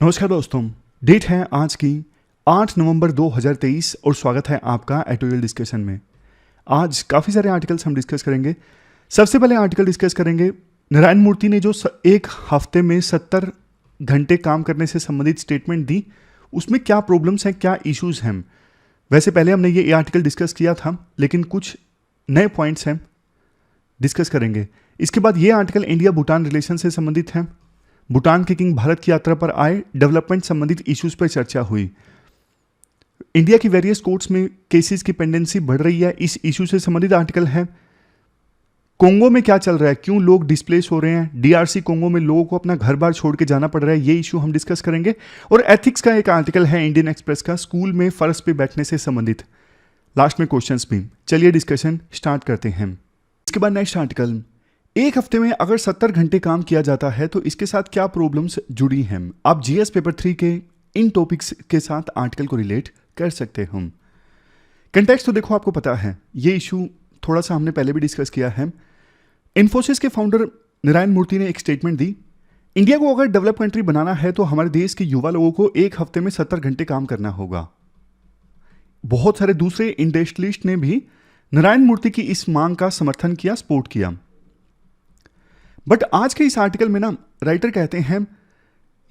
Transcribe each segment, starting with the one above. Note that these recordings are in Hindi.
नमस्कार दोस्तों, डेट है आज की 8 नवंबर 2023 और स्वागत है आपका एटोरियल डिस्कशन में। आज काफ़ी सारे आर्टिकल्स हम डिस्कस करेंगे। सबसे पहले आर्टिकल डिस्कस करेंगे नारायण मूर्ति ने जो एक हफ्ते में 70 घंटे काम करने से संबंधित स्टेटमेंट दी, उसमें क्या प्रॉब्लम्स हैं, क्या इश्यूज हैं। वैसे पहले हमने ये आर्टिकल डिस्कस किया था, लेकिन कुछ नए पॉइंट्स हैं, डिस्कस करेंगे। इसके बाद ये आर्टिकल इंडिया भूटान रिलेशन से संबंधित है। भूटान के किंग भारत की यात्रा पर आए, डेवलपमेंट संबंधित इश्यूज पर चर्चा हुई। इंडिया की वेरियस कोर्ट्स में केसेस की पेंडेंसी बढ़ रही है, इस इश्यू से संबंधित आर्टिकल है। कोंगो में क्या चल रहा है, क्यों लोग डिस्प्लेस हो रहे हैं, डीआरसी कोंगो में लोगों को अपना घर बार छोड़ के जाना पड़ रहा है, ये इश्यू हम डिस्कस करेंगे। और एथिक्स का एक आर्टिकल है इंडियन एक्सप्रेस का, स्कूल में फर्श पे बैठने से संबंधित। लास्ट में क्वेश्चंस भी। चलिए डिस्कशन स्टार्ट करते हैं। इसके बाद नेक्स्ट आर्टिकल, एक हफ्ते में अगर 70 घंटे काम किया जाता है तो इसके साथ क्या प्रॉब्लम्स जुड़ी हैं। आप जीएस पेपर 3 के इन टॉपिक्स के साथ आर्टिकल को रिलेट कर सकते हैं। कंटेक्स्ट तो देखो, आपको पता है ये इशू थोड़ा सा हमने पहले भी डिस्कस किया है। इन्फोसिस के फाउंडर नारायण मूर्ति ने एक स्टेटमेंट दी, इंडिया को अगर डेवलप कंट्री बनाना है तो हमारे देश के युवा लोगों को एक हफ्ते में 70 घंटे काम करना होगा। बहुत सारे दूसरे इंडस्ट्रियलिस्ट ने भी नारायण मूर्ति की इस मांग का समर्थन किया, सपोर्ट किया। बट आज के इस आर्टिकल में ना राइटर कहते हैं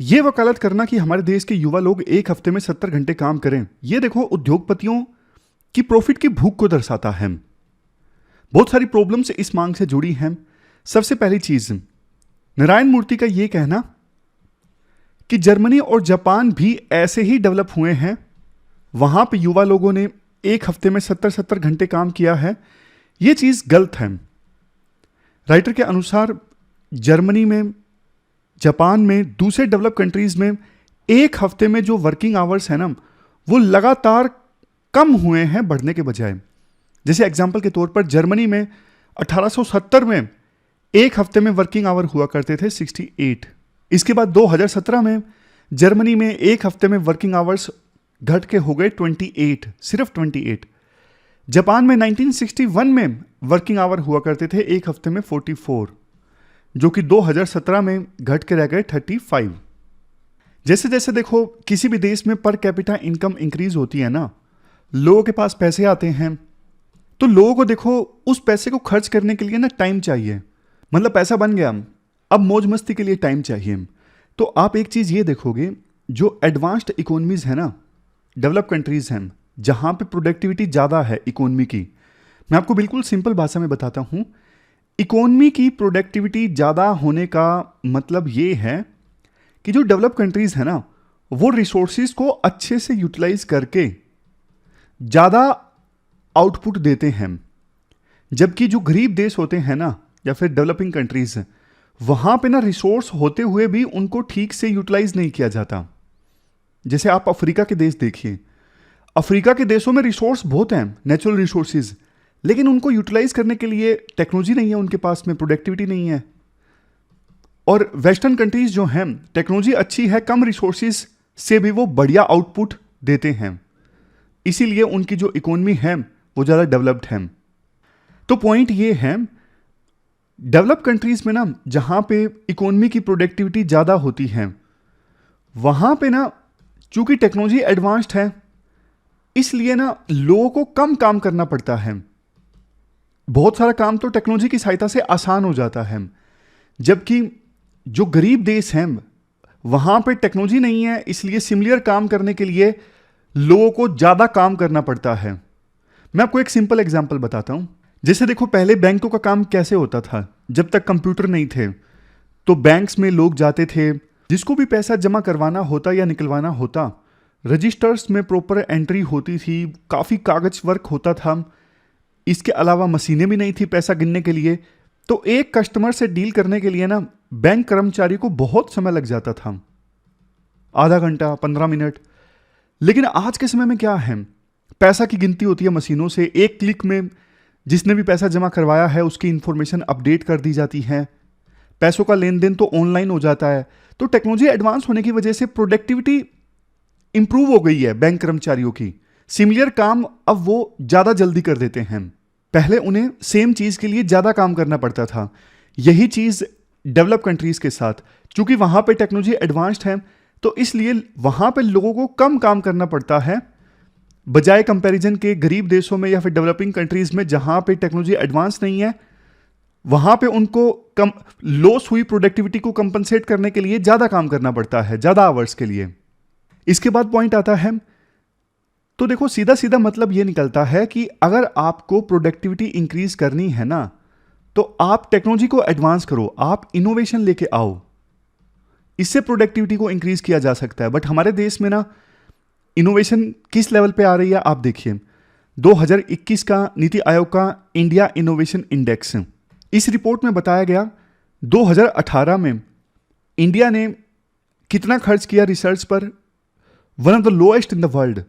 ये वकालत करना कि हमारे देश के युवा लोग एक हफ्ते में 70 घंटे काम करें, ये देखो उद्योगपतियों की प्रॉफिट की भूख को दर्शाता है। बहुत सारी प्रॉब्लम्स इस मांग से जुड़ी हैं। सबसे पहली चीज, नारायण मूर्ति का यह कहना कि जर्मनी और जापान भी ऐसे ही डेवलप हुए हैं, वहां पे युवा लोगों ने एक हफ्ते में 70 घंटे काम किया है, यह चीज गलत है। राइटर के अनुसार जर्मनी में, जापान में, दूसरे डेवलप कंट्रीज में एक हफ्ते में जो वर्किंग आवर्स है ना, वो लगातार कम हुए हैं बढ़ने के बजाय। जैसे एग्जांपल के तौर पर जर्मनी में 1870 में एक हफ्ते में वर्किंग आवर हुआ करते थे 68। इसके बाद 2017 में जर्मनी में एक हफ्ते में वर्किंग आवर्स घट के हो गए 28, सिर्फ 28। जापान में 1961 में वर्किंग आवर हुआ करते थे एक हफ्ते में 44, जो कि 2017 में घट के रह गए 35। जैसे जैसे देखो किसी भी देश में पर कैपिटा इनकम इंक्रीज होती है ना, लोगों के पास पैसे आते हैं, तो लोगों को देखो उस पैसे को खर्च करने के लिए ना टाइम चाहिए। मतलब पैसा बन गया, अब मौज मस्ती के लिए टाइम चाहिए। तो आप एक चीज ये देखोगे, जो एडवांस्ड इकोनॉमीज है ना, डेवलप कंट्रीज हैं, जहां पे प्रोडक्टिविटी ज्यादा है इकोनॉमी की, मैं आपको बिल्कुल सिंपल भाषा में बताता हूं। इकोनॉमी की प्रोडक्टिविटी ज़्यादा होने का मतलब ये है कि जो डेवलप कंट्रीज़ है ना, वो रिसोर्सेज को अच्छे से यूटिलाइज करके ज़्यादा आउटपुट देते हैं। जबकि जो गरीब देश होते हैं ना, या फिर डेवलपिंग कंट्रीज़, वहाँ पे ना रिसोर्स होते हुए भी उनको ठीक से यूटिलाइज नहीं किया जाता। जैसे आप अफ्रीका के देश देखिए, अफ्रीका के देशों में रिसोर्स बहुत हैं, नेचुरल रिसोर्सेज, लेकिन उनको यूटिलाइज करने के लिए टेक्नोलॉजी नहीं है उनके पास में, प्रोडक्टिविटी नहीं है। और वेस्टर्न कंट्रीज जो हैं, टेक्नोलॉजी अच्छी है, कम रिसोर्सेज से भी वो बढ़िया आउटपुट देते हैं, इसीलिए उनकी जो इकोनॉमी है वो ज़्यादा डेवलप्ड है। तो पॉइंट ये है, डेवलप कंट्रीज में ना जहाँ पे इकोनॉमी की प्रोडक्टिविटी ज़्यादा होती है, वहाँ पे ना चूंकि टेक्नोलॉजी एडवांस्ड है, इसलिए ना लोगों को कम काम करना पड़ता है। बहुत सारा काम तो टेक्नोलॉजी की सहायता से आसान हो जाता है। जबकि जो गरीब देश हैं, वहां पे टेक्नोलॉजी नहीं है, इसलिए सिमिलर काम करने के लिए लोगों को ज्यादा काम करना पड़ता है। मैं आपको एक सिंपल एग्जांपल बताता हूं। जैसे देखो, पहले बैंकों का काम कैसे होता था, जब तक कंप्यूटर नहीं थे तो बैंक्स में लोग जाते थे, जिसको भी पैसा जमा करवाना होता या निकलवाना होता, रजिस्टर्स में प्रॉपर एंट्री होती थी, काफी कागज वर्क होता था। इसके अलावा मशीनें भी नहीं थी पैसा गिनने के लिए। तो एक कस्टमर से डील करने के लिए ना बैंक कर्मचारी को बहुत समय लग जाता था, आधा घंटा, 15 मिनट। लेकिन आज के समय में क्या है, पैसा की गिनती होती है मशीनों से, एक क्लिक में जिसने भी पैसा जमा करवाया है उसकी इंफॉर्मेशन अपडेट कर दी जाती है, पैसों का लेन देन तो ऑनलाइन हो जाता है। तो टेक्नोलॉजी एडवांस होने की वजह से प्रोडक्टिविटी इंप्रूव हो गई है बैंक कर्मचारियों की। सिमिलर काम अब वो ज्यादा जल्दी कर देते हैं। पहले उन्हें सेम चीज के लिए ज्यादा काम करना पड़ता था। यही चीज डेवलप कंट्रीज के साथ, चूंकि वहां पे टेक्नोलॉजी एडवांस्ड है, तो इसलिए वहां पे लोगों को कम काम करना पड़ता है, बजाय कंपैरिजन के गरीब देशों में या फिर डेवलपिंग कंट्रीज में जहां पे टेक्नोलॉजी एडवांस नहीं है, वहां पे उनको कम लॉस हुई प्रोडक्टिविटी को कंपनसेट करने के लिए ज्यादा काम करना पड़ता है, ज्यादा आवर्स के लिए। इसके बाद पॉइंट आता है, तो देखो सीधा सीधा मतलब यह निकलता है कि अगर आपको प्रोडक्टिविटी इंक्रीज करनी है ना, तो आप टेक्नोलॉजी को एडवांस करो, आप इनोवेशन लेके आओ, इससे प्रोडक्टिविटी को इंक्रीज किया जा सकता है। बट हमारे देश में ना इनोवेशन किस लेवल पे आ रही है आप देखिए। 2021 का नीति आयोग का इंडिया इनोवेशन इंडेक्स, इस रिपोर्ट में बताया गया 2018 में इंडिया ने कितना खर्च किया रिसर्च पर, one of the lowest in the world.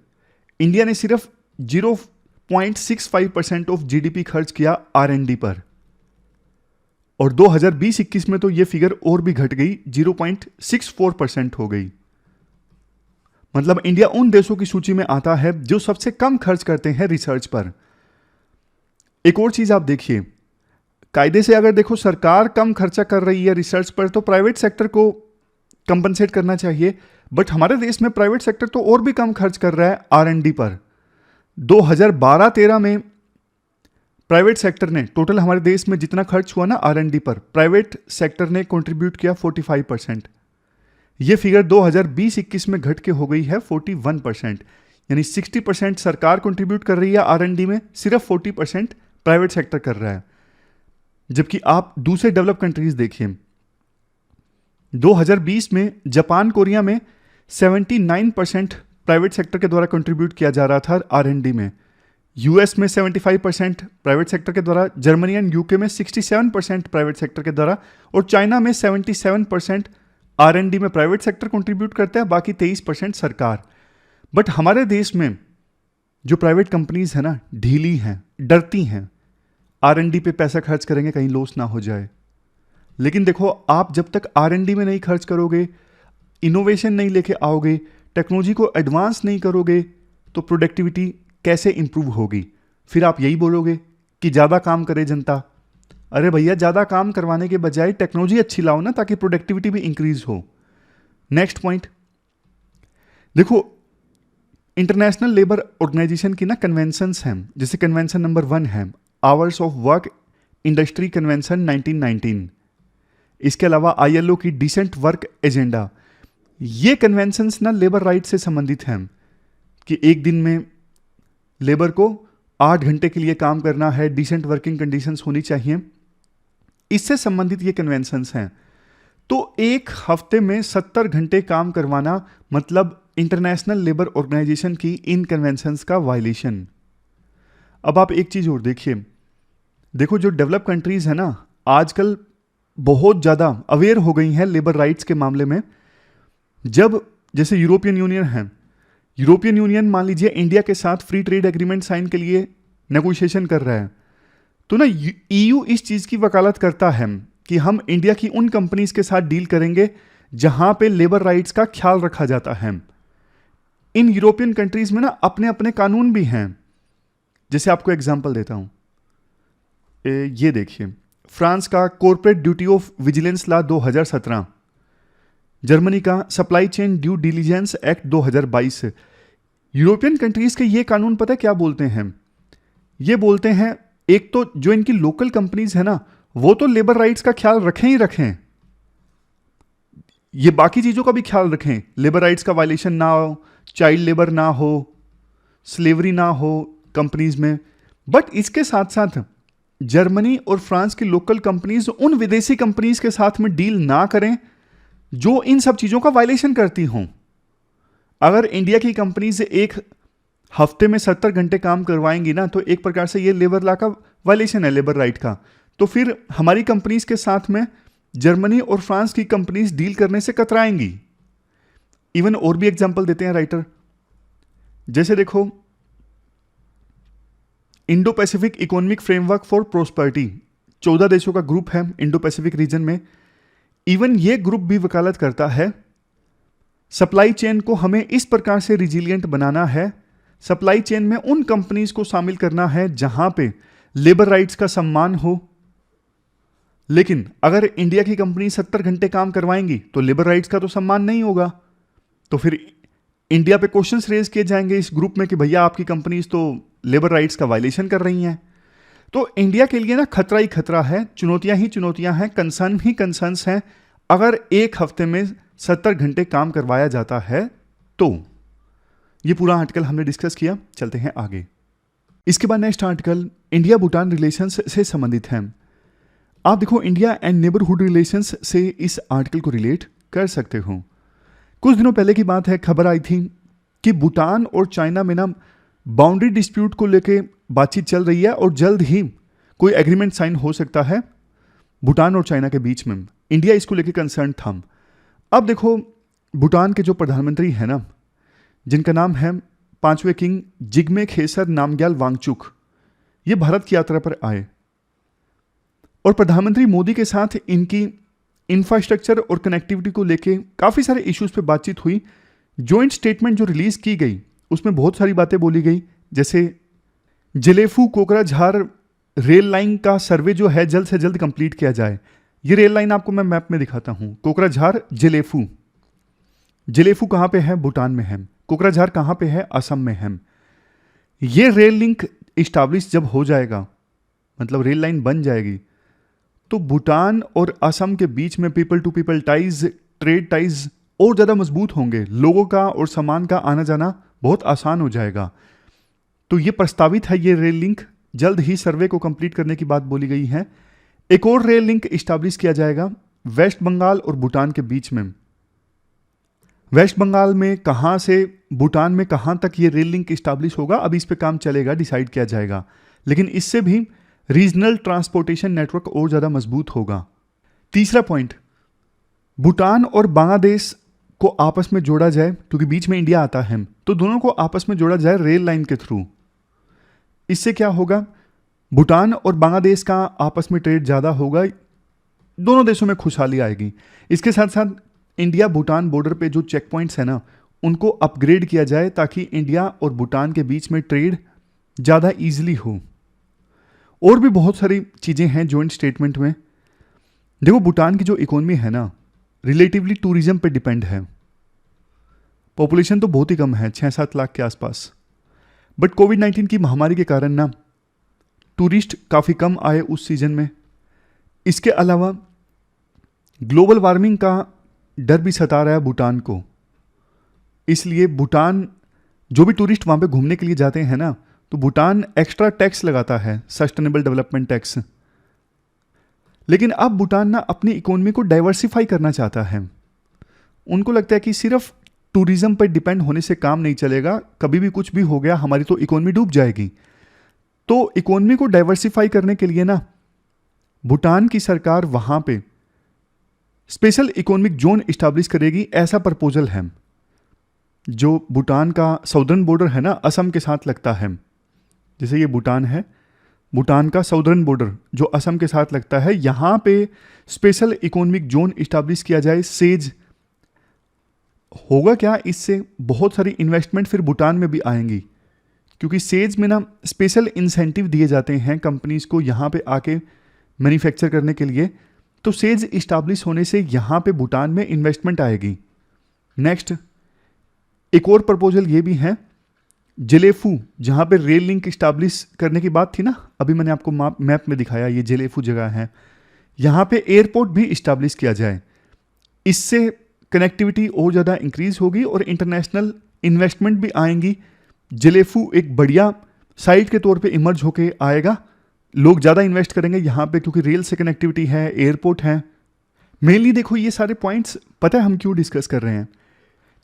India ने सिर्फ 0.65% ऑफ जीडीपी खर्च किया R&D पर, और 2020-21 में तो यह फिगर और भी घट गई, 0.64% हो गई। मतलब इंडिया उन देशों की सूची में आता है जो सबसे कम खर्च करते हैं रिसर्च पर। एक और चीज आप देखिए, कायदे से अगर देखो सरकार कम खर्चा कर रही है रिसर्च पर, तो प्राइवेट सेक्टर को कंपनसेट करना चाहिए। बट हमारे देश में प्राइवेट सेक्टर तो और भी कम खर्च कर रहा है R&D पर। 2012-13 में प्राइवेट सेक्टर ने, टोटल हमारे देश में जितना खर्च हुआ ना R&D पर, प्राइवेट सेक्टर ने कंट्रीब्यूट किया 45%। यह फिगर 2020-21 में घट के हो गई है 41%, यानी 60% सरकार कंट्रीब्यूट कर रही है R&D में, सिर्फ 40% प्राइवेट सेक्टर कर रहा है। जबकि आप दूसरे डेवलप कंट्रीज देखिए, 2020 में जापान कोरिया में 79% प्राइवेट सेक्टर के द्वारा कंट्रीब्यूट किया जा रहा था R&D में, यूएस में 75% प्राइवेट सेक्टर के द्वारा, जर्मनी एंड यूके में 67% प्राइवेट सेक्टर के द्वारा, और चाइना में 77% R&D में प्राइवेट सेक्टर कंट्रीब्यूट करता है, बाकी 23% सरकार। बट हमारे देश में जो प्राइवेट कंपनीज है ना, ढीली हैं, डरती हैं, R&D पे पैसा खर्च करेंगे कहीं लॉस ना हो जाए। लेकिन देखो, आप जब तक R&D में नहीं खर्च करोगे, इनोवेशन नहीं लेके आओगे, टेक्नोलॉजी को एडवांस नहीं करोगे, तो प्रोडक्टिविटी कैसे इंप्रूव होगी? फिर आप यही बोलोगे कि ज़्यादा काम करे जनता। अरे भैया, ज़्यादा काम करवाने के बजाय टेक्नोलॉजी अच्छी लाओ ना, ताकि प्रोडक्टिविटी भी इंक्रीज हो। नेक्स्ट पॉइंट देखो, इंटरनेशनल लेबर ऑर्गेनाइजेशन की ना कन्वेंशंस हैं, जैसे कन्वेंशन नंबर 1 है hours of work industry convention 1919। इसके अलावा ILO की डिसेंट वर्क एजेंडा। ये कन्वेंशंस ना लेबर राइट से संबंधित हैं कि एक दिन में लेबर को 8 घंटे के लिए काम करना है, डिसेंट वर्किंग कंडीशंस होनी चाहिए, इससे संबंधित ये कन्वेंशंस हैं। तो एक हफ्ते में 70 घंटे काम करवाना मतलब इंटरनेशनल लेबर ऑर्गेनाइजेशन की इन कन्वेंशंस का वायलेशन। अब आप एक चीज और देखिए, देखो जो डेवलप कंट्रीज है ना, आजकल बहुत ज़्यादा अवेयर हो गई हैं लेबर राइट्स के मामले में। जब जैसे यूरोपियन यूनियन है, यूरोपियन यूनियन मान लीजिए इंडिया के साथ फ्री ट्रेड एग्रीमेंट साइन के लिए नेगोशिएशन कर रहा है, तो ना EU इस चीज़ की वकालत करता है कि हम इंडिया की उन कंपनीज के साथ डील करेंगे जहां पे लेबर राइट्स का ख्याल रखा जाता है। इन यूरोपियन कंट्रीज में ना अपने अपने कानून भी हैं। जैसे आपको एग्जांपल देता हूं, ये देखिए, फ्रांस का corporate duty of vigilance law 2017, Germany का supply chain due diligence act 2022। European countries के ये कानून पता है क्या बोलते हैं? ये बोलते हैं, एक तो जो इनकी लोकल कंपनीज है ना, वो तो लेबर राइट्स का ख्याल रखें ही रखें, ये बाकी चीजों का भी ख्याल रखें, लेबर राइट्स का वायलेशन ना हो, चाइल्ड लेबर ना हो, स्लेवरी ना हो कंपनीज में। बट इसके साथ साथ जर्मनी और फ्रांस की लोकल कंपनीज उन विदेशी कंपनीज के साथ में डील ना करें जो इन सब चीजों का वायलेशन करती हों। अगर इंडिया की कंपनीज एक हफ्ते में 70 घंटे काम करवाएंगी ना, तो एक प्रकार से ये लेबर लॉ का वायलेशन है, लेबर राइट का। तो फिर हमारी कंपनीज के साथ में जर्मनी और फ्रांस की कंपनीज डील करने से कतराएंगी। इवन और भी एग्जांपल देते हैं राइटर, जैसे देखो, Indo Pacific economic framework for prosperity, 14 देशों का ग्रुप है इंडो पैसिफिक रीजन में। इवन ये ग्रुप भी वकालत करता है, सप्लाई चेन को हमें इस प्रकार से रिजिलियंट बनाना है, सप्लाई चेन में उन कंपनीज को शामिल करना है जहां पे लेबर राइट्स का सम्मान हो। लेकिन अगर इंडिया की कंपनी 70 घंटे काम करवाएंगी तो लेबर राइट्स का तो सम्मान नहीं होगा, तो फिर इंडिया पे क्वेश्चंस रेज किए जाएंगे इस ग्रुप में कि भैया आपकी कंपनीज तो लेबर राइट्स का वायलेशन कर रही हैं। तो इंडिया के लिए ना खतरा ही खतरा है, चुनौतियां ही चुनौतियां हैं, कंसर्न ही कंसर्न्स हैं। अगर एक हफ्ते में 70 घंटे काम करवाया जाता है तो ये पूरा आर्टिकल हमने डिस्कस किया। चलते हैं आगे। इसके बाद next article India Bhutan relations से संबंधित है। आप देखो इंडिया एंड नेबरहुड रिलेशंस से इस आर्टिकल को रिलेट कर सकते हो। कुछ दिनों पहले की बात है, खबर आई थी कि भूटान और चाइना में ना बाउंड्री डिस्प्यूट को लेके बातचीत चल रही है और जल्द ही कोई एग्रीमेंट साइन हो सकता है भूटान और चाइना के बीच में। इंडिया इसको लेके कंसर्न था। अब देखो भूटान के जो प्रधानमंत्री है ना, जिनका नाम है 5वें किंग जिग्मे खेसर नामग्याल वांगचुक, ये भारत की यात्रा पर आए और प्रधानमंत्री मोदी के साथ इनकी इंफ्रास्ट्रक्चर और कनेक्टिविटी को लेके काफ़ी सारे इश्यूज पे बातचीत हुई। जॉइंट स्टेटमेंट जो रिलीज की गई उसमें बहुत सारी बातें बोली गई, जैसे जलेफू कोकराझार रेल लाइन का सर्वे जो है जल्द से जल्द कंप्लीट किया जाए। ये रेल लाइन आपको मैं मैप में दिखाता हूँ। कोकराझार जलेफू, जलेफू कहाँ पे है? भूटान में है। कोकराझार कहाँ पे है? असम में है। ये रेल लिंक इस्टाब्लिश जब हो जाएगा, मतलब रेल लाइन बन जाएगी, तो भूटान और असम के बीच में people to people ties, trade ties और ज़्यादा मजबूत होंगे। लोगों का और सामान का आना जाना बहुत आसान हो जाएगा। तो ये प्रस्तावित है, ये रेल लिंक जल्द ही सर्वे को कंप्लीट करने की बात बोली गई है। एक और रेल लिंक इस्टाब्लिश किया जाएगा वेस्ट बंगाल और भूटान के बीच में। वेस्ट बंगाल में कहाँ से भूटान में कहाँ तक ये रेल लिंक इस्टाब्लिश होगा, अब इस पे काम चलेगा, डिसाइड किया जाएगा। लेकिन इससे भी रीजनल ट्रांसपोर्टेशन नेटवर्क और ज़्यादा मजबूत होगा। तीसरा पॉइंट, भूटान और बांग्लादेश को आपस में जोड़ा जाए, क्योंकि बीच में इंडिया आता है, तो दोनों को आपस में जोड़ा जाए रेल लाइन के थ्रू। इससे क्या होगा? भूटान और बांग्लादेश का आपस में ट्रेड ज़्यादा होगा, दोनों देशों में खुशहाली आएगी। इसके साथ साथ इंडिया भूटान बॉर्डर पे जो चेक पॉइंट्स हैं ना, उनको अपग्रेड किया जाए ताकि इंडिया और भूटान के बीच में ट्रेड ज़्यादा ईजिली हो। और भी बहुत सारी चीज़ें हैं जॉइंट स्टेटमेंट में। देखो भूटान की जो इकोनॉमी है ना, रिलेटिवली टूरिज्म पे डिपेंड है। पॉपुलेशन तो बहुत ही कम है, 6-7 लाख के आसपास, बट कोविड-19 की महामारी के कारण ना टूरिस्ट काफ़ी कम आए उस सीजन में। इसके अलावा ग्लोबल वार्मिंग का डर भी सता रहा है भूटान को, इसलिए भूटान जो भी टूरिस्ट वहाँ पे घूमने के लिए जाते हैं ना, तो भूटान एक्स्ट्रा टैक्स लगाता है, सस्टेनेबल डेवलपमेंट टैक्स। लेकिन अब भूटान ना अपनी इकोनॉमी को डाइवर्सिफाई करना चाहता है। उनको लगता है कि सिर्फ टूरिज्म पर डिपेंड होने से काम नहीं चलेगा, कभी भी कुछ भी हो गया हमारी तो इकोनॉमी डूब जाएगी। तो इकोनॉमी को डाइवर्सिफाई करने के लिए ना भूटान की सरकार वहाँ पे स्पेशल इकोनॉमिक जोन इस्टेब्लिश करेगी, ऐसा प्रपोजल है। जो भूटान का साउदर्न बॉर्डर है ना, असम के साथ लगता है, जैसे ये भूटान है, भूटान का साउदर्न बॉर्डर जो असम के साथ लगता है, यहाँ पे स्पेशल इकोनॉमिक जोन इस्टेब्लिश किया जाए। सेज होगा क्या? इससे बहुत सारी इन्वेस्टमेंट फिर भूटान में भी आएंगी, क्योंकि सेज में ना स्पेशल इंसेंटिव दिए जाते हैं कंपनीज को यहाँ पे आके मैन्युफैक्चर करने के लिए। तो सेज इस्टेब्लिश होने से यहाँ पे भूटान में इन्वेस्टमेंट आएगी। नेक्स्ट एक और प्रपोजल ये भी है, जलेफू जहाँ पे रेल लिंक इस्टेब्लिश करने की बात थी ना, अभी मैंने आपको मैप में दिखाया, ये जलेफू जगह है, यहाँ पे एयरपोर्ट भी इस्टेब्लिश किया जाए। इससे कनेक्टिविटी और ज़्यादा इंक्रीज होगी और इंटरनेशनल इन्वेस्टमेंट भी आएंगी। जलेफू एक बढ़िया साइट के तौर पे इमर्ज होके आएगा, लोग ज़्यादा इन्वेस्ट करेंगे यहाँ पे, क्योंकि रेल से कनेक्टिविटी है, एयरपोर्ट है। मेनली देखो ये सारे पॉइंट्स पता है हम क्यों डिस्कस कर रहे हैं।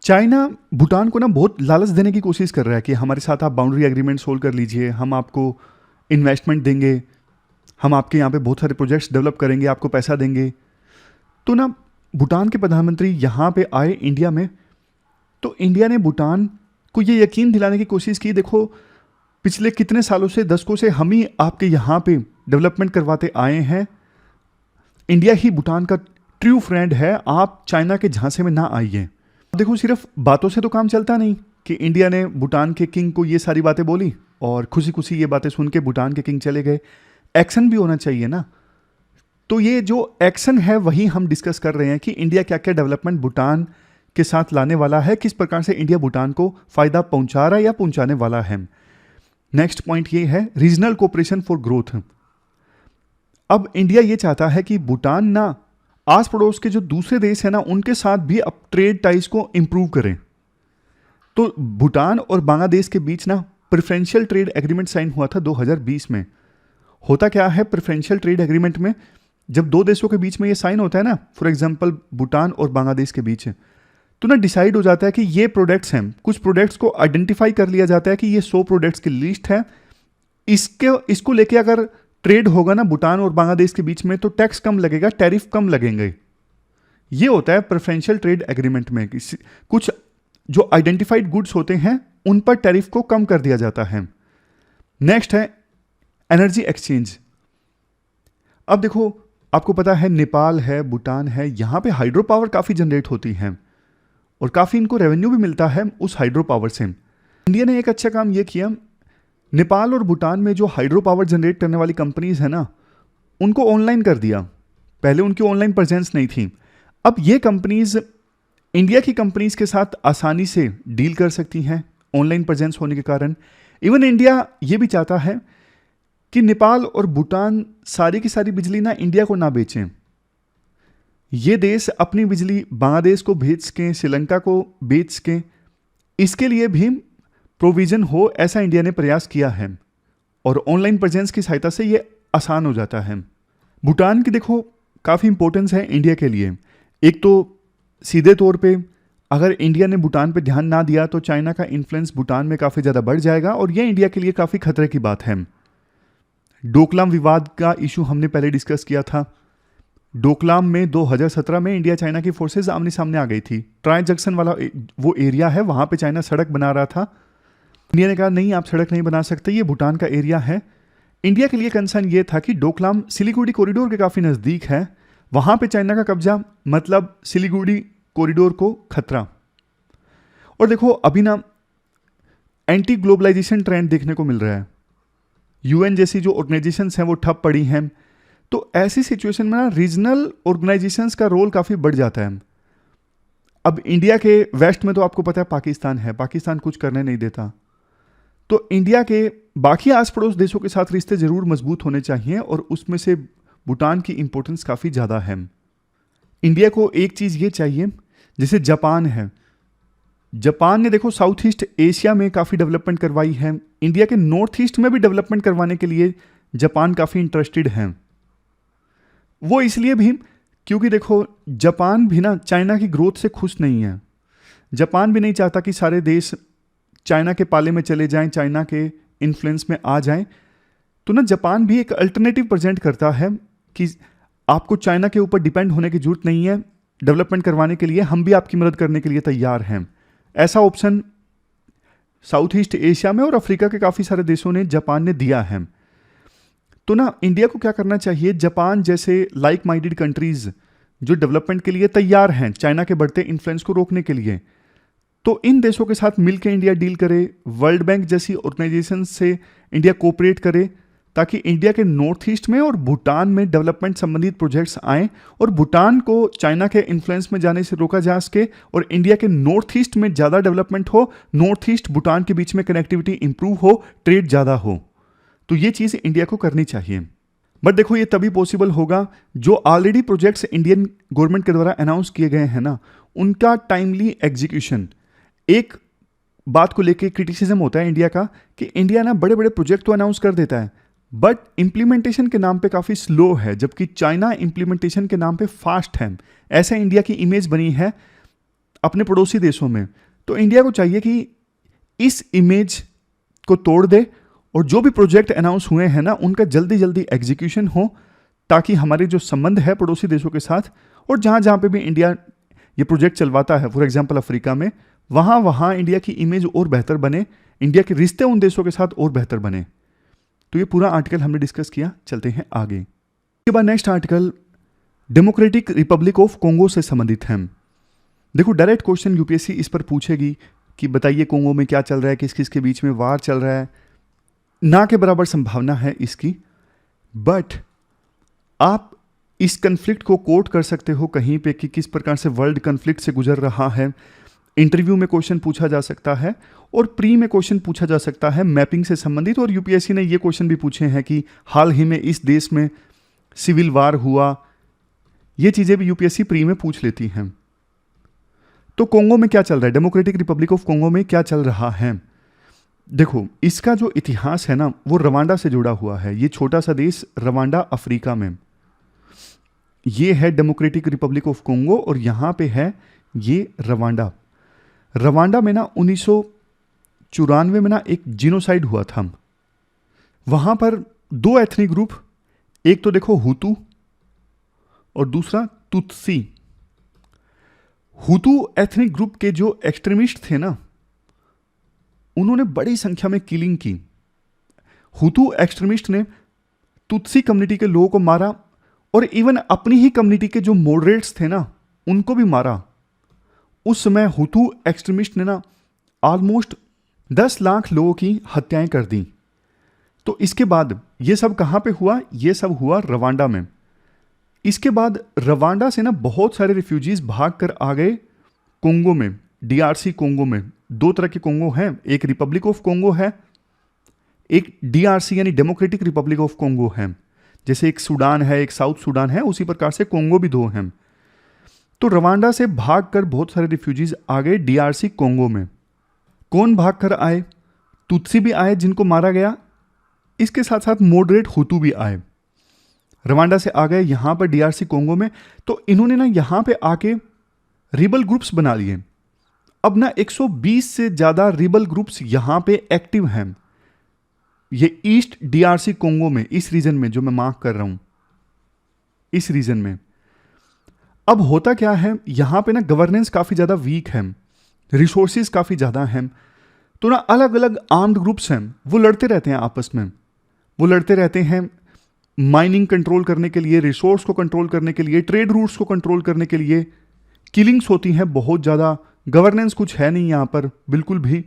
चाइना भूटान को ना बहुत लालच देने की कोशिश कर रहा है कि हमारे साथ आप बाउंड्री एग्रीमेंट सोल्व कर लीजिए, हम आपको इन्वेस्टमेंट देंगे, हम आपके यहाँ पे बहुत सारे प्रोजेक्ट्स डेवलप करेंगे, आपको पैसा देंगे। तो ना भूटान के प्रधानमंत्री यहाँ पे आए इंडिया में, तो इंडिया ने भूटान को ये यकीन दिलाने की कोशिश की, देखो पिछले कितने सालों से, दशकों से हम ही आपके यहाँ पे डेवलपमेंट करवाते आए हैं। इंडिया ही भूटान का ट्रू फ्रेंड है, आप चाइना के झांसे में ना आइए। देखो सिर्फ बातों से तो काम चलता नहीं कि इंडिया ने भूटान के किंग को ये सारी बातें बोली और खुशी खुशी ये बातें सुन के भूटान के किंग चले गए। एक्शन भी होना चाहिए ना। तो ये जो एक्शन है वही हम डिस्कस कर रहे हैं कि इंडिया क्या क्या डेवलपमेंट भूटान के साथ लाने वाला है, किस प्रकार से इंडिया भूटान को फायदा पहुंचा रहा है या पहुंचाने वाला है। नेक्स्ट पॉइंट ये है रीजनल कोऑपरेशन फॉर ग्रोथ। अब इंडिया ये चाहता है कि भूटान ना आस पड़ोस के जो दूसरे देश है ना उनके साथ भी अब ट्रेड टाइज को इंप्रूव करें। तो भूटान और बांग्लादेश के बीच ना प्रेफरेंशियल ट्रेड एग्रीमेंट साइन हुआ था 2020 में। होता क्या है प्रेफरेंशियल ट्रेड एग्रीमेंट में, जब दो देशों के बीच में ये साइन होता है ना, फॉर एग्जांपल भूटान और बांग्लादेश के बीच, तो ना डिसाइड हो जाता है कि ये प्रोडक्ट्स हैं, कुछ प्रोडक्ट्स को आइडेंटिफाई कर लिया जाता है कि ये 100 प्रोडक्ट्स की लिस्ट है, इसको लेके अगर ट्रेड होगा ना भूटान और बांग्लादेश के बीच में तो टैक्स कम लगेगा, टैरिफ कम लगेंगे। ये होता है प्रेफरेंशियल ट्रेड एग्रीमेंट में, कुछ जो आइडेंटिफाइड गुड्स होते हैं उन पर टैरिफ को कम कर दिया जाता है। नेक्स्ट है एनर्जी एक्सचेंज। अब देखो आपको पता है नेपाल है, भूटान है, यहां पे हाइड्रो पावर काफी जनरेट होती है और काफी इनको रेवेन्यू भी मिलता है उस हाइड्रो पावर से। इंडिया ने एक अच्छा काम यह किया, नेपाल और भूटान में जो हाइड्रो पावर जनरेट करने वाली कंपनीज है ना उनको ऑनलाइन कर दिया। पहले उनकी ऑनलाइन प्रेजेंस नहीं थी, अब ये कंपनीज इंडिया की कंपनीज के साथ आसानी से डील कर सकती हैं ऑनलाइन प्रेजेंस होने के कारण। इवन इंडिया ये भी चाहता है कि नेपाल और भूटान सारी की सारी बिजली ना इंडिया को ना बेचें। ये देश अपनी बिजली बांग्लादेश को भेज के, श्रीलंका को बेच के, इसके लिए भी प्रोविजन हो, ऐसा इंडिया ने प्रयास किया है और ऑनलाइन प्रेजेंस की सहायता से ये आसान हो जाता है। भूटान की देखो काफ़ी इंपॉर्टेंस है इंडिया के लिए। एक तो सीधे तौर पे अगर इंडिया ने भूटान पे ध्यान ना दिया तो चाइना का इन्फ्लुएंस भूटान में काफ़ी ज़्यादा बढ़ जाएगा और ये इंडिया के लिए काफ़ी खतरे की बात है। डोकलाम विवाद का इशू हमने पहले डिस्कस किया था। डोकलाम में 2017 में इंडिया चाइना की फोर्सेज आमने सामने आ गई थी। ट्राई जंक्शन वाला वो एरिया है, वहाँ पे चाइना सड़क बना रहा था। इंडिया ने कहा नहीं, आप सड़क नहीं बना सकते, ये भूटान का एरिया है। इंडिया के लिए कंसर्न ये था कि डोकलाम सिलीगुड़ी कॉरिडोर के काफ़ी नज़दीक है, वहाँ पे चाइना का कब्जा मतलब सिलीगुड़ी कॉरिडोर को खतरा। और देखो अभी ना एंटी ग्लोबलाइजेशन ट्रेंड देखने को मिल रहा है, यूएन जैसी जो ऑर्गेनाइजेशंस हैं वो ठप पड़ी हैं। तो ऐसी सिचुएशन में ना रीजनल ऑर्गेनाइजेशंस का रोल काफ़ी बढ़ जाता है। अब इंडिया के वेस्ट में तो आपको पता है पाकिस्तान है, पाकिस्तान कुछ करने नहीं देता, तो इंडिया के बाकी आस पड़ोस देशों के साथ रिश्ते जरूर मजबूत होने चाहिए और उसमें से भूटान की इंपॉर्टेंस काफ़ी ज़्यादा है। इंडिया को एक चीज़ ये चाहिए, जैसे जापान है, जापान ने देखो साउथ ईस्ट एशिया में काफ़ी डेवलपमेंट करवाई है, इंडिया के नॉर्थ ईस्ट में भी डेवलपमेंट करवाने के लिए जापान काफ़ी इंटरेस्टेड है। वो इसलिए भी क्योंकि देखो जापान भी ना चाइना की ग्रोथ से खुश नहीं है। जापान भी नहीं चाहता कि सारे देश चाइना के पाले में चले जाएं, चाइना के इन्फ्लुएंस में आ जाएं। तो ना जापान भी एक अल्टरनेटिव प्रेजेंट करता है कि आपको चाइना के ऊपर डिपेंड होने की जरूरत नहीं है, डेवलपमेंट करवाने के लिए हम भी आपकी मदद करने के लिए तैयार हैं। ऐसा ऑप्शन साउथ ईस्ट एशिया में और अफ्रीका के काफ़ी सारे देशों ने जापान ने दिया है। तो ना इंडिया को क्या करना चाहिए, जापान जैसे लाइक माइंडेड कंट्रीज जो डेवलपमेंट के लिए तैयार हैं चाइना के बढ़ते इन्फ्लुएंस को रोकने के लिए, तो इन देशों के साथ मिलकर इंडिया डील करे, वर्ल्ड बैंक जैसी ऑर्गेनाइजेशन से इंडिया कोऑपरेट करे ताकि इंडिया के नॉर्थ ईस्ट में और भूटान में डेवलपमेंट संबंधित प्रोजेक्ट्स आएँ और भूटान को चाइना के इन्फ्लुएंस में जाने से रोका जा सके और इंडिया के नॉर्थ ईस्ट में ज़्यादा डेवलपमेंट हो, नॉर्थ ईस्ट भूटान के बीच में कनेक्टिविटी इंप्रूव हो, ट्रेड ज़्यादा हो। तो ये चीज़ इंडिया को करनी चाहिए। बट देखो ये तभी पॉसिबल होगा जो ऑलरेडी प्रोजेक्ट्स इंडियन गवर्नमेंट के द्वारा अनाउंस किए गए हैं ना, उनका टाइमली एग्जीक्यूशन। एक बात को लेके क्रिटिसिज्म होता है इंडिया का कि इंडिया ना बड़े बड़े प्रोजेक्ट तो अनाउंस कर देता है बट इम्प्लीमेंटेशन के नाम पे काफ़ी स्लो है, जबकि चाइना इम्प्लीमेंटेशन के नाम पे फास्ट है। ऐसा इंडिया की इमेज बनी है अपने पड़ोसी देशों में। तो इंडिया को चाहिए कि इस इमेज को तोड़ दे और जो भी प्रोजेक्ट अनाउंस हुए हैं ना उनका जल्दी जल्दी एग्जीक्यूशन हो, ताकि हमारे जो संबंध है पड़ोसी देशों के साथ और जहाँ जहाँ पे भी इंडिया ये प्रोजेक्ट चलवाता है, फॉर एग्जांपल अफ्रीका में, वहाँ इंडिया की इमेज और बेहतर बने, इंडिया के रिश्ते उन देशों के साथ और बेहतर बने। तो ये पूरा आर्टिकल हमने डिस्कस किया, चलते हैं आगे। इसके बाद next article democratic Republic of Congo से संबंधित है। देखो डायरेक्ट क्वेश्चन यूपीएससी इस पर पूछेगी कि बताइए कोंगो में क्या चल रहा है, किस किस के बीच में वार चल रहा है। ना के बराबर संभावना है इसकी, बट आप इस कन्फ्लिक्ट को कोट कर सकते हो कहीं पे कि किस प्रकार से वर्ल्ड कन्फ्लिक्ट से गुजर रहा है। इंटरव्यू में क्वेश्चन पूछा जा सकता है और प्री में क्वेश्चन पूछा जा सकता है मैपिंग से संबंधित। और यूपीएससी ने ये क्वेश्चन भी पूछे हैं कि हाल ही में इस देश में सिविल वार हुआ, ये चीज़ें भी यूपीएससी प्री में पूछ लेती हैं। तो कोंगो में क्या चल रहा है, डेमोक्रेटिक रिपब्लिक ऑफ कोंगो में क्या चल रहा है? देखो, इसका जो इतिहास है ना वो रवांडा से जुड़ा हुआ है। ये छोटा सा देश रवांडा अफ्रीका में, ये है डेमोक्रेटिक रिपब्लिक ऑफ कोंगो और यहाँ पे है ये रवांडा। रवांडा में ना 1994 में ना एक जीनोसाइड हुआ था। वहाँ पर दो एथनिक ग्रुप, एक तो देखो हुतू और दूसरा तुत्सी। हुतू एथनिक ग्रुप के जो एक्सट्रीमिस्ट थे ना, उन्होंने बड़ी संख्या में किलिंग की। हुतू एक्सट्रीमिस्ट ने तुत्सी कम्युनिटी के लोगों को मारा और इवन अपनी ही कम्युनिटी के जो मॉडरेट्स थे ना उनको भी मारा। उस समय हुतू एक्सट्रीमिस्ट ने ना ऑलमोस्ट 10 लाख लोगों की हत्याएं कर दी। तो इसके बाद ये सब कहाँ पे हुआ? ये सब हुआ रवांडा में। इसके बाद रवांडा से ना बहुत सारे रिफ्यूजीज भाग कर आ गए कोंगो में, डीआरसी कोंगो में। दो तरह के कोंगो हैं, एक रिपब्लिक ऑफ कोंगो है, एक डीआरसी यानी डेमोक्रेटिक रिपब्लिक ऑफ कोंगो है। जैसे एक सूडान है, एक साउथ सूडान है, उसी प्रकार से कोंगो भी दो हैं। तो रवांडा से भागकर बहुत सारे रिफ्यूजीज आ गए डीआरसी कोंगो में। कौन भागकर आए? तुत्सी भी आए जिनको मारा गया, इसके साथ साथ मॉडरेट हुतू भी आए। रवांडा से आ गए यहां पर डीआरसी कोंगो में। तो इन्होंने ना यहां पे आके रिबल ग्रुप्स बना लिए। अब ना 120 से ज्यादा रिबल ग्रुप्स यहां पे एक्टिव हैं, ये ईस्ट डीआरसी कोंगो में, इस रीजन में जो मैं मार्क कर रहा हूं, इस रीजन में। अब होता क्या है, यहां पे ना गवर्नेंस काफी ज्यादा वीक है, रिसोर्सेज काफी ज्यादा हैं। तो ना अलग अलग आर्म्ड ग्रुप्स हैं, वो लड़ते रहते हैं आपस में। वो लड़ते रहते हैं माइनिंग कंट्रोल करने के लिए, रिसोर्स को कंट्रोल करने के लिए, ट्रेड रूट्स को कंट्रोल करने के लिए। किलिंग्स होती हैं बहुत ज़्यादा, गवर्नेंस कुछ है नहीं यहाँ पर बिल्कुल भी।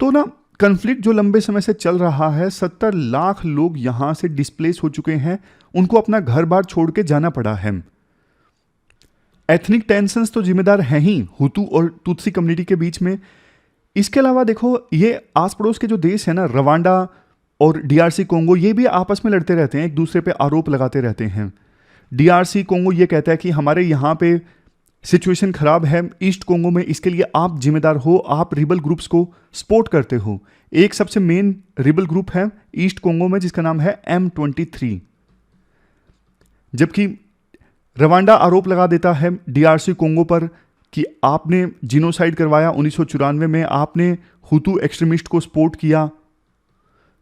तो ना कन्फ्लिक्ट जो लंबे समय से चल रहा है, 70 लाख लोग यहाँ से डिस्प्लेस हो चुके हैं, उनको अपना घर बार छोड़ के जाना पड़ा है। एथनिक टेंशंस तो जिम्मेदार हैं ही हुतू और तुत्सी कम्युनिटी के बीच में। इसके अलावा देखो, ये आस पड़ोस के जो देश है ना, रवांडा और डीआरसी कोंगो, ये भी आपस में लड़ते रहते हैं, एक दूसरे पे आरोप लगाते रहते हैं। डीआरसी कोंगो ये कहता है कि हमारे यहाँ पे सिचुएशन खराब है ईस्ट कोंगो में, इसके लिए आप जिम्मेदार हो, आप रिबल ग्रुप्स को सपोर्ट करते हो। एक सबसे मेन रिबल ग्रुप है ईस्ट कोंगो में जिसका नाम है M23। जबकि रवांडा आरोप लगा देता है डीआरसी कोंगो पर कि आपने जीनोसाइड करवाया 1994 में, आपने हुतू एक्सट्रीमिस्ट को सपोर्ट किया।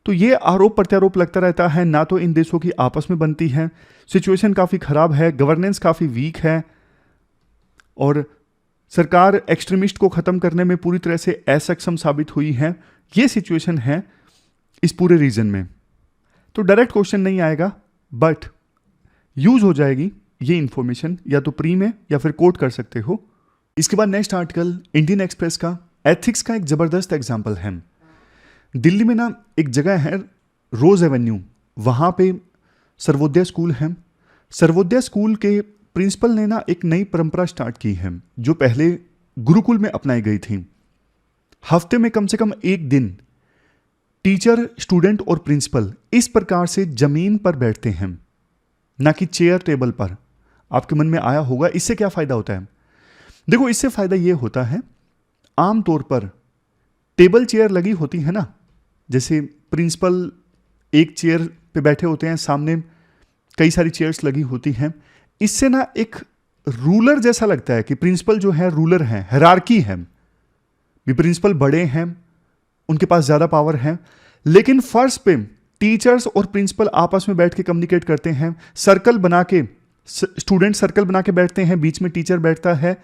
तो ये आरोप प्रत्यारोप लगता रहता है, ना तो इन देशों की आपस में बनती है। सिचुएशन काफ़ी ख़राब है, गवर्नेंस काफ़ी वीक है और सरकार एक्सट्रीमिस्ट को ख़त्म करने में पूरी तरह से असक्षम साबित हुई है। ये सिचुएशन है इस पूरे रीजन में। तो डायरेक्ट क्वेश्चन नहीं आएगा, बट यूज हो जाएगी ये इंफॉर्मेशन, या तो प्री में या फिर कोट कर सकते हो। इसके बाद नेक्स्ट आर्टिकल इंडियन एक्सप्रेस का, एथिक्स का एक ज़बरदस्त एग्जाम्पल है। दिल्ली में ना एक जगह है रोज एवेन्यू, वहाँ पे सर्वोदय स्कूल है। सर्वोदय स्कूल के प्रिंसिपल ने ना एक नई परंपरा स्टार्ट की है जो पहले गुरुकुल में अपनाई गई थी। हफ्ते में कम से कम एक दिन टीचर, स्टूडेंट और प्रिंसिपल इस प्रकार से जमीन पर बैठते हैं, ना कि चेयर टेबल पर। आपके मन में आया होगा इससे क्या फायदा होता है? देखो, इससे फायदा ये होता है, आमतौर पर टेबल चेयर लगी होती है ना, जैसे प्रिंसिपल एक चेयर पे बैठे होते हैं, सामने कई सारी चेयर्स लगी होती हैं। इससे ना एक रूलर जैसा लगता है कि प्रिंसिपल जो है रूलर है, हायरार्की है, भी प्रिंसिपल बड़े हैं, उनके पास ज़्यादा पावर है। लेकिन फर्श पे टीचर्स और प्रिंसिपल आपस में बैठ के कम्युनिकेट करते हैं, सर्कल बना के, स्टूडेंट सर्कल बना के बैठते हैं, बीच में टीचर बैठता है,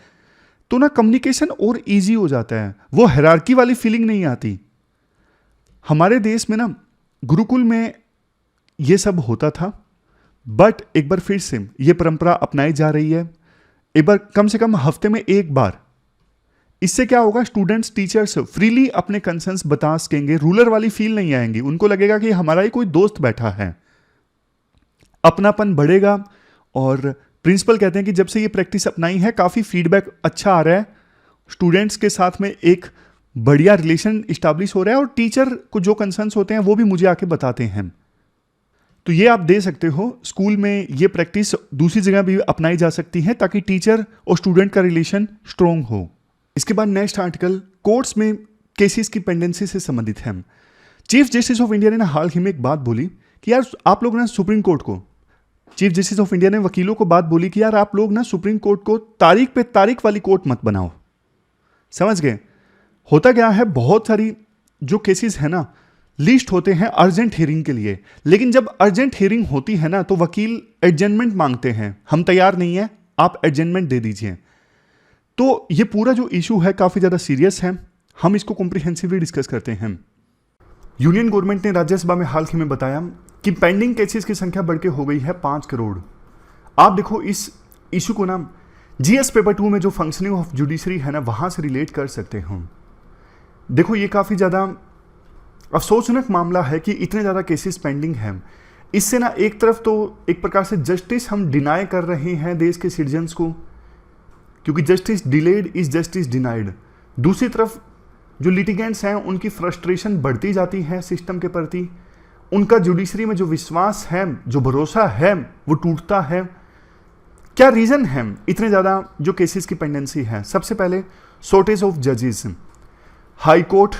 तो ना कम्युनिकेशन और इजी हो जाता है, वो हायरार्की वाली फीलिंग नहीं आती। हमारे देश में ना गुरुकुल में ये सब होता था, बट एक बार फिर से ये परंपरा अपनाई जा रही है, एक बार कम से कम हफ्ते में एक बार। इससे क्या होगा, स्टूडेंट्स टीचर्स फ्रीली अपने कंसर्न्स बता सकेंगे, रूलर वाली फील नहीं आएंगी, उनको लगेगा कि हमारा ही कोई दोस्त बैठा है, अपनापन बढ़ेगा और प्रिंसिपल कहते हैं कि जब से ये प्रैक्टिस अपनाई है काफ़ी फीडबैक अच्छा आ रहा है, स्टूडेंट्स के साथ में एक बढ़िया रिलेशन इस्टाब्लिश हो रहा है और टीचर को जो कंसर्न्स होते हैं वो भी मुझे आके बताते हैं। तो ये आप दे सकते हो, स्कूल में ये प्रैक्टिस दूसरी जगह भी अपनाई जा सकती है ताकि टीचर और स्टूडेंट का रिलेशन स्ट्रॉन्ग हो। इसके बाद नेक्स्ट आर्टिकल कोर्ट्स में केसेस की पेंडेंसी से संबंधित है। चीफ जस्टिस ऑफ इंडिया ने हाल ही में एक बात बोली कि यार आप लोग ना सुप्रीम कोर्ट को, चीफ जस्टिस ऑफ इंडिया ने वकीलों को बात बोली कि यार आप लोग ना सुप्रीम कोर्ट को तारीख पे तारीख वाली कोर्ट मत बनाओ। समझ गए? होता क्या है, बहुत सारी जो केसेस है ना लिस्ट होते हैं अर्जेंट हियरिंग के लिए, लेकिन जब अर्जेंट हियरिंग होती है ना तो वकील एडजमेंट मांगते हैं, हम तैयार नहीं है, आप एडजमेंट दे दीजिए। तो ये पूरा जो इशू है काफी ज्यादा सीरियस है, हम इसको कॉम्प्रिहेंसिवली डिस्कस करते हैं। यूनियन गवर्नमेंट ने राज्यसभा में हाल ही में बताया कि पेंडिंग केसेस की संख्या बढ़ के हो गई है 5 करोड़। आप देखो इस इशू को ना जीएस पेपर 2 में जो फंक्शनिंग ऑफ जुडिशरी है ना वहां से रिलेट कर सकते हो। देखो ये काफी ज्यादा अफसोसजनक मामला है कि इतने ज्यादा केसेस पेंडिंग हैं। इससे ना एक तरफ तो एक प्रकार से जस्टिस हम डिनाई कर रहे हैं देश के सिटीजन्स को, क्योंकि justice delayed is justice denied. दूसरी तरफ जो लिटिगेंट्स हैं उनकी फ्रस्ट्रेशन बढ़ती जाती है सिस्टम के प्रति, उनका जुडिशरी में जो विश्वास है, जो भरोसा है वो टूटता है। क्या रीजन है इतने ज्यादा जो केसेस की पेंडेंसी है? सबसे पहले शॉर्टेज ऑफ जजेस। हाई कोर्ट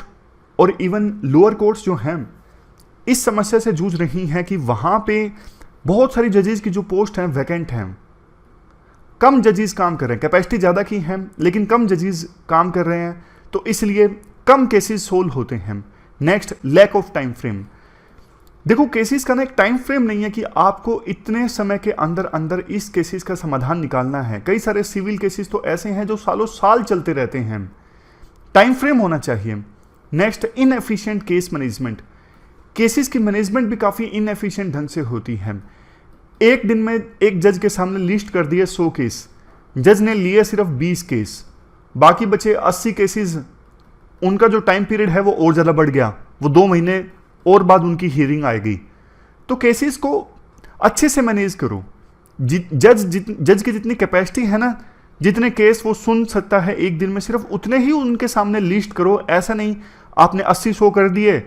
और इवन लोअर कोर्ट्स जो हैं इस समस्या से जूझ रही हैं कि वहां पे बहुत सारी जजेस की जो पोस्ट हैं वैकेंट हैं, कम जजेस काम कर रहे हैं, कैपेसिटी ज़्यादा की है लेकिन कम जजेस काम कर रहे हैं, तो इसलिए कम केसेस सोल्व होते हैं। Next, lack of time frame. देखो केसेस का ना एक टाइम फ्रेम नहीं है कि आपको इतने समय के अंदर अंदर इस केसेस का समाधान निकालना है। कई सारे सिविल केसेस तो ऐसे हैं जो सालों साल चलते रहते हैं, टाइम फ्रेम होना चाहिए। Next, inefficient case management. Cases की मैनेजमेंट भी काफ़ी इनएफिशिएंट ढंग से होती है। एक दिन में एक जज के सामने लिस्ट कर दिए 100 केस, जज ने लिए सिर्फ 20 केस, बाकी बचे 80 केसेस। उनका जो टाइम पीरियड है वो और ज़्यादा बढ़ गया, वो 2 महीने और बाद उनकी हियरिंग आएगी। तो केसेस को अच्छे से मैनेज करो। जज की जितनी कैपेसिटी है ना, जितने केस वो सुन सकता है एक दिन में, सिर्फ उतने ही उनके सामने लिस्ट करो। ऐसा नहीं आपने 80-100 कर दिए,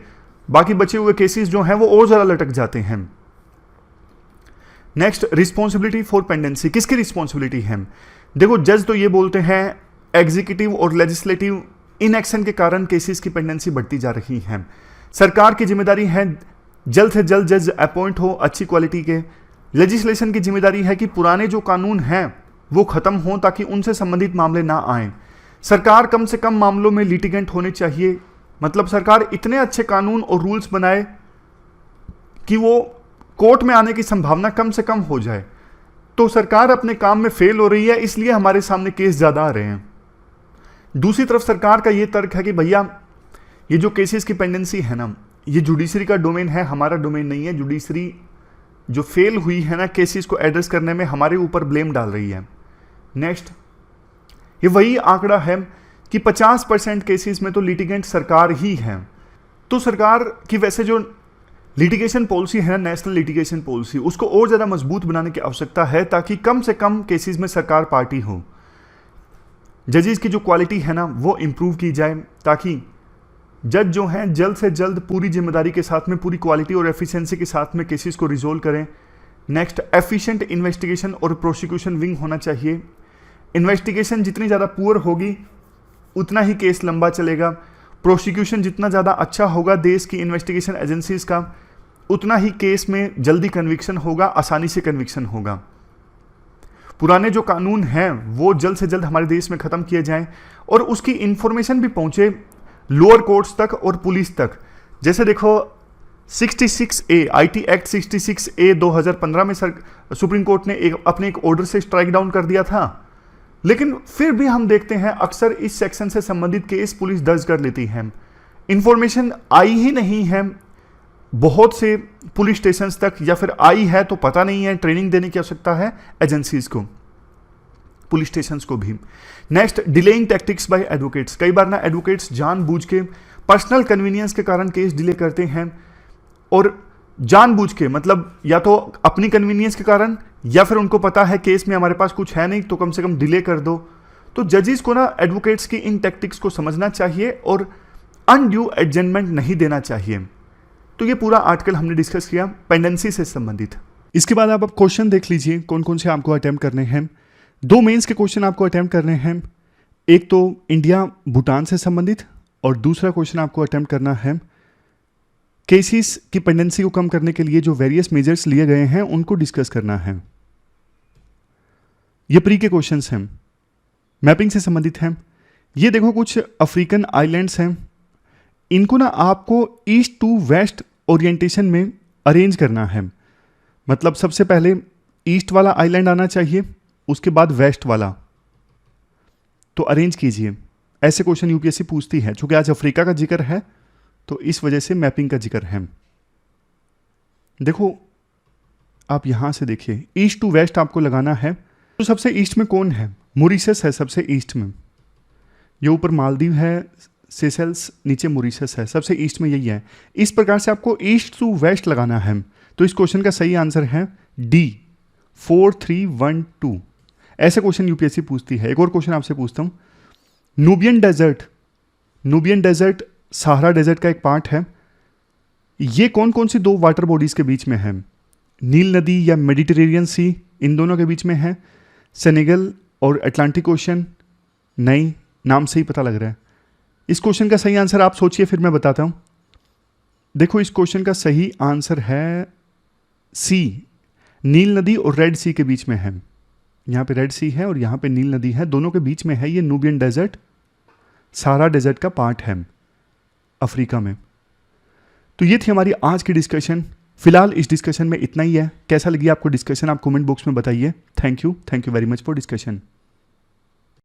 बाकी बचे हुए केसेस जो हैं वो और ज़्यादा लटक जाते हैं। Next, responsibility for pendency. किसकी रिस्पॉन्सिबिलिटी है? देखो जज तो ये बोलते हैं एग्जीक्यूटिव और लेजिस्लेटिव इनएक्शन के कारण केसेस की पेंडेंसी बढ़ती जा रही है। सरकार की जिम्मेदारी है जल्द से जल्द जज अपॉइंट हो अच्छी क्वालिटी के। लेजिस्लेशन की जिम्मेदारी है कि पुराने जो कानून हैं वो खत्म हो ताकि उनसे संबंधित मामले ना आए। सरकार कम से कम मामलों में लिटिगेंट होने चाहिए, मतलब सरकार इतने अच्छे कानून और रूल्स बनाए कि वो कोर्ट में आने की संभावना कम से कम हो जाए। तो सरकार अपने काम में फेल हो रही है, इसलिए हमारे सामने केस ज़्यादा आ रहे हैं। दूसरी तरफ सरकार का ये तर्क है कि भैया ये जो केसेस की पेंडेंसी है ना, ये जुडिशरी का डोमेन है, हमारा डोमेन नहीं है। जुडिशरी जो फेल हुई है ना केसेस को एड्रेस करने में, हमारे ऊपर ब्लेम डाल रही है। नेक्स्ट, ये वही आंकड़ा है कि 50% केसेस में तो लिटिगेंट सरकार ही है। तो सरकार की वैसे जो लिटिगेशन पॉलिसी है ना, नेशनल लिटिगेशन पॉलिसी, उसको और ज़्यादा मजबूत बनाने की आवश्यकता है ताकि कम से कम केसेस में सरकार पार्टी हो। जजेस की जो क्वालिटी है ना वो इम्प्रूव की जाए ताकि जज जो हैं जल्द से जल्द पूरी जिम्मेदारी के साथ में, पूरी क्वालिटी और एफिशिएंसी के साथ में केसेस को रिजोल्व करें। नेक्स्ट, एफिशिएंट इन्वेस्टिगेशन और प्रोसिक्यूशन विंग होना चाहिए। इन्वेस्टिगेशन जितनी ज़्यादा पुअर होगी उतना ही केस लंबा चलेगा। प्रोसिक्यूशन जितना ज़्यादा अच्छा होगा देश की इन्वेस्टिगेशन एजेंसीज का, उतना ही केस में जल्दी कन्विक्शन होगा, आसानी से कन्विक्शन होगा। पुराने जो कानून हैं वो जल्द से जल्द हमारे देश में ख़त्म किए जाएं और उसकी इंफॉर्मेशन भी पहुंचे लोअर कोर्ट्स तक और पुलिस तक। जैसे देखो 66A IT एक्ट 66A 2015 में सुप्रीम कोर्ट ने अपने एक ऑर्डर से स्ट्राइक डाउन कर दिया था, लेकिन फिर भी हम देखते हैं अक्सर इस सेक्शन से संबंधित केस पुलिस दर्ज कर लेती है। इंफॉर्मेशन आई ही नहीं है बहुत से पुलिस स्टेशंस तक, या फिर आई है तो पता नहीं है। ट्रेनिंग देने की आवश्यकता है एजेंसीज को, पुलिस स्टेशंस को भी। Next, delaying tactics by advocates. कई बार ना एडवोकेट्स जानबूझ के पर्सनल कन्वीनियंस के कारण केस डिले करते हैं, और जानबूझ के मतलब या तो अपनी कन्वीनियंस के कारण या फिर उनको पता है केस में हमारे पास कुछ है नहीं तो कम से कम डिले कर दो। तो जजेस को ना एडवोकेट्स की इन टैक्टिक्स को समझना चाहिए और अनड्यू एडजमेंट नहीं देना चाहिए। तो ये पूरा आर्टिकल हमने डिस्कस किया पेंडेंसी से संबंधित। इसके बाद आप क्वेश्चन देख लीजिए कौन कौन से आपको अटेम्प्ट करने हैं। 2 मेंस के क्वेश्चन आपको अटेम्प्ट करने हैं, एक तो इंडिया भूटान से संबंधित और दूसरा क्वेश्चन आपको अटेम्प्ट करना है केसेस की पेंडेंसी को कम करने के लिए जो वेरियस मेजर्स लिए गए हैं उनको डिस्कस करना है। ये प्री के क्वेश्चंस हैं, मैपिंग से संबंधित हैं। ये देखो कुछ अफ्रीकन आइलैंड्स हैं, इनको ना आपको ईस्ट टू वेस्ट ओरिएंटेशन में अरेंज करना है। मतलब सबसे पहले ईस्ट वाला आइलैंड आना चाहिए, उसके बाद वेस्ट वाला, तो अरेंज कीजिए। ऐसे क्वेश्चन यूपीएससी पूछती है। चूंकि आज अफ्रीका का जिक्र है तो इस वजह से मैपिंग का जिक्र है। देखो आप यहां से देखिए, ईस्ट टू वेस्ट आपको लगाना है। तो सबसे ईस्ट में कौन है? मॉरिशस है सबसे ईस्ट में। ये ऊपर मालदीव है, सेशेल्स, नीचे मॉरिशस है, सबसे ईस्ट में यही है। इस प्रकार से आपको ईस्ट टू वेस्ट लगाना है। तो इस क्वेश्चन का सही आंसर है डी 4312। ऐसे क्वेश्चन यूपीएससी पूछती है। एक और क्वेश्चन आपसे पूछता हूं, नूबियन डेजर्ट सहारा डेजर्ट का एक पार्ट है। ये कौन कौन सी 2 वाटर बॉडीज के बीच में है? नील नदी या मेडिटेरेनियन सी, इन दोनों के बीच में है। सेनेगल और अटलांटिक ओशन, नहीं, नाम से ही पता लग रहा है। इस क्वेश्चन का सही आंसर आप सोचिए, फिर मैं बताता हूं। देखो इस क्वेश्चन का सही आंसर है सी, नील नदी और रेड सी के बीच में है। यहाँ पे रेड सी है और यहाँ पे नील नदी है, दोनों के बीच में है। ये नूबियन डेजर्ट सहारा डेजर्ट का पार्ट है अफ्रीका में। तो ये थी हमारी आज की डिस्कशन। फिलहाल इस डिस्कशन में इतना ही है। कैसा लगी आपको डिस्कशन आप कमेंट बॉक्स में बताइए। Thank you very much for discussion.